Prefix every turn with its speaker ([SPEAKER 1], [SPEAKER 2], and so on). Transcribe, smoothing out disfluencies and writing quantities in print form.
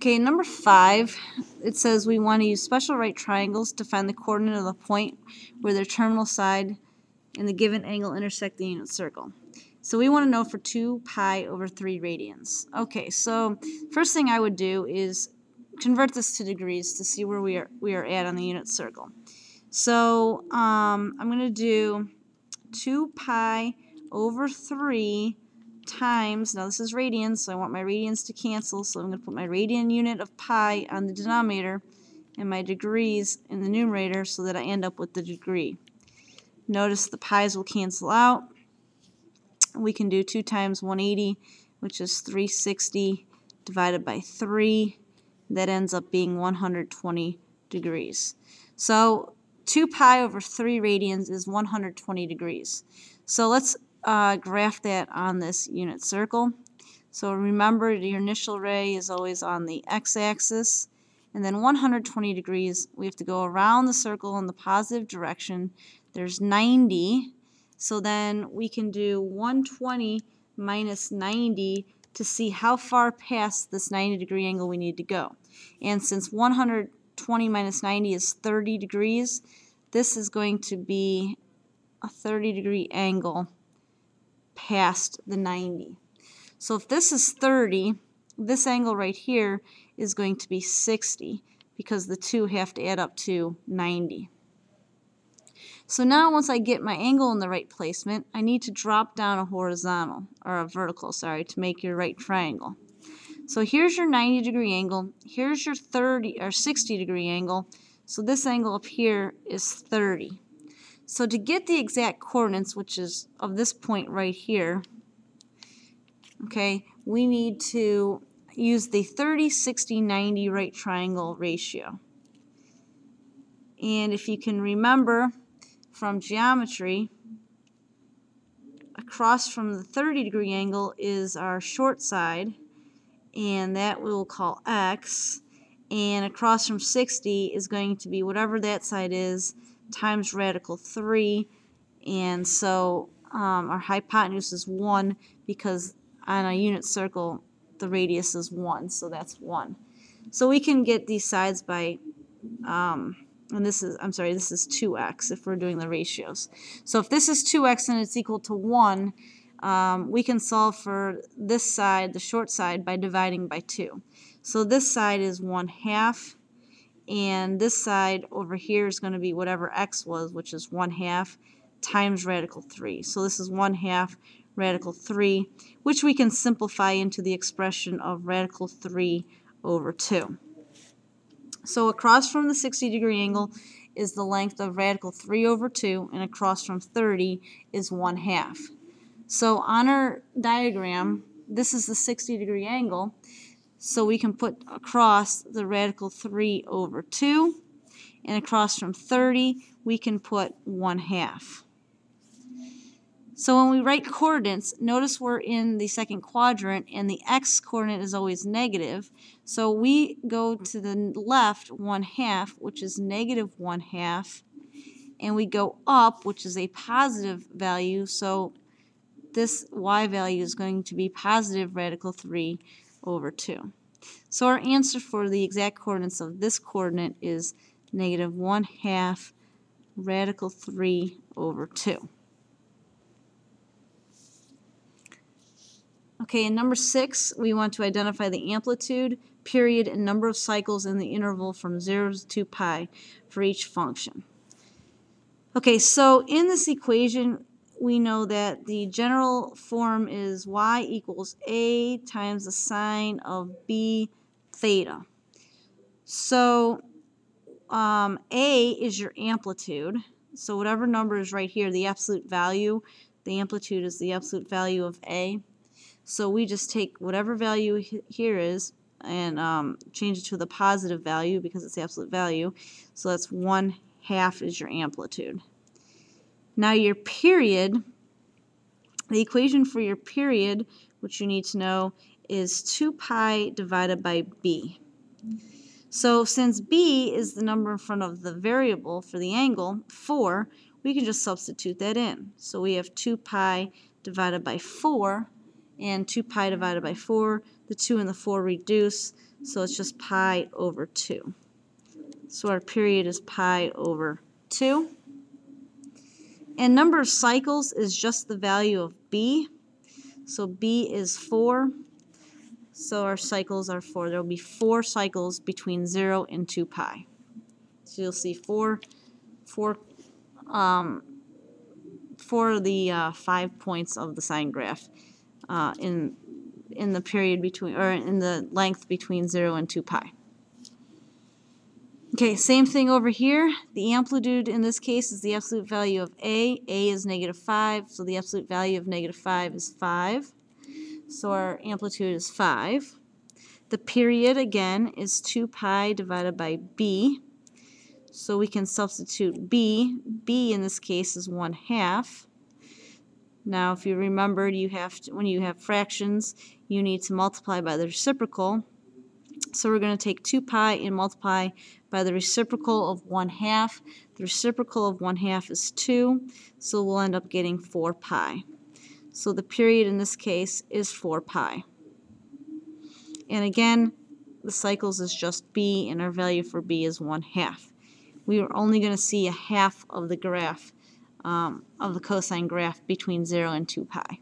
[SPEAKER 1] Okay, number 5, it says we want to use special right triangles to find the coordinate of the point where their terminal side and the given angle intersect the unit circle. So we want to know for 2 pi over 3 radians. Okay, so first thing I would do is convert this to degrees to see where we are at on the unit circle. So I'm going to do 2 pi over 3 times, now this is radians, so I want my radians to cancel, so I'm going to put my radian unit of pi on the denominator and my degrees in the numerator so that I end up with the degree. Notice the pi's will cancel out. We can do 2 times 180, which is 360 divided by 3. That ends up being 120 degrees. So 2 pi over 3 radians is 120 degrees. So let's graph that on this unit circle. So remember, your initial ray is always on the x-axis, and then 120 degrees, we have to go around the circle in the positive direction. There's 90, so then we can do 120 minus 90 to see how far past this 90-degree angle we need to go. And since 120 minus 90 is 30 degrees, this is going to be a 30-degree angle past the 90. So if this is 30, this angle right here is going to be 60 because the two have to add up to 90. So now once I get my angle in the right placement, I need to drop down a horizontal, or a vertical, sorry, to make your right triangle. So here's your 90-degree angle, here's your 30 or 60-degree angle, so this angle up here is 30. So to get the exact coordinates, which is of this point right here, okay, we need to use the 30, 60, 90 right triangle ratio. And if you can remember from geometry, across from the 30-degree angle is our short side, and that we'll call x, and across from 60 is going to be whatever that side is times radical 3, and so our hypotenuse is 1 because on a unit circle the radius is 1, so that's 1. So we can get these sides by and this is, I'm sorry, this is 2x if we're doing the ratios. So if this is 2x and it's equal to 1, we can solve for this side, the short side, by dividing by 2. So this side is 1/2, and this side over here is going to be whatever x was, which is 1/2 times radical 3. So this is 1/2 radical 3, which we can simplify into the expression of radical 3 over 2. So across from the 60-degree angle is the length of radical 3 over 2, and across from 30 is 1/2. So on our diagram, this is the 60-degree angle, so we can put across the radical 3 over 2, and across from 30 we can put 1/2. So when we write coordinates, notice we're in the second quadrant and the x coordinate is always negative. So we go to the left 1/2, which is negative 1/2, and we go up, which is a positive value. So this y value is going to be positive radical 3 over 2. So our answer for the exact coordinates of this coordinate is negative 1/2 radical 3 over 2. Okay, in number 6, we want to identify the amplitude, period, and number of cycles in the interval from 0 to 2 pi for each function. Okay, so in this equation, we know that the general form is y equals a times the sine of b theta. So a is your amplitude. So whatever number is right here, the absolute value, the amplitude is the absolute value of a. So we just take whatever value here is and change it to the positive value because it's the absolute value. So that's 1/2 is your amplitude. Now your period, the equation for your period, which you need to know, is 2 pi divided by b. So since b is the number in front of the variable for the angle, 4, we can just substitute that in. So we have 2 pi divided by 4, and 2 pi divided by 4. The 2 and the 4 reduce, so it's just pi over 2. So our period is pi over 2. And number of cycles is just the value of b. So b is 4. So our cycles are 4. There will be 4 cycles between 0 and 2 pi. So you'll see 4 for the 5 points of the sine graph in the period between, or in the length between 0 and 2 pi. Okay, same thing over here. The amplitude in this case is the absolute value of a. A is -5, so the absolute value of -5 is 5. So our amplitude is 5. The period, again, is 2 pi divided by b. So we can substitute b. b in this case is 1/2. Now, if you remembered, you have to, when you have fractions, you need to multiply by the reciprocal. So we're going to take 2 pi and multiply by the reciprocal of 1/2. The reciprocal of 1/2 is 2, so we'll end up getting 4 pi. So the period in this case is 4 pi. And again, the cycles is just b, and our value for b is 1/2. We are only going to see a half of the graph, of the cosine graph between 0 and 2 pi.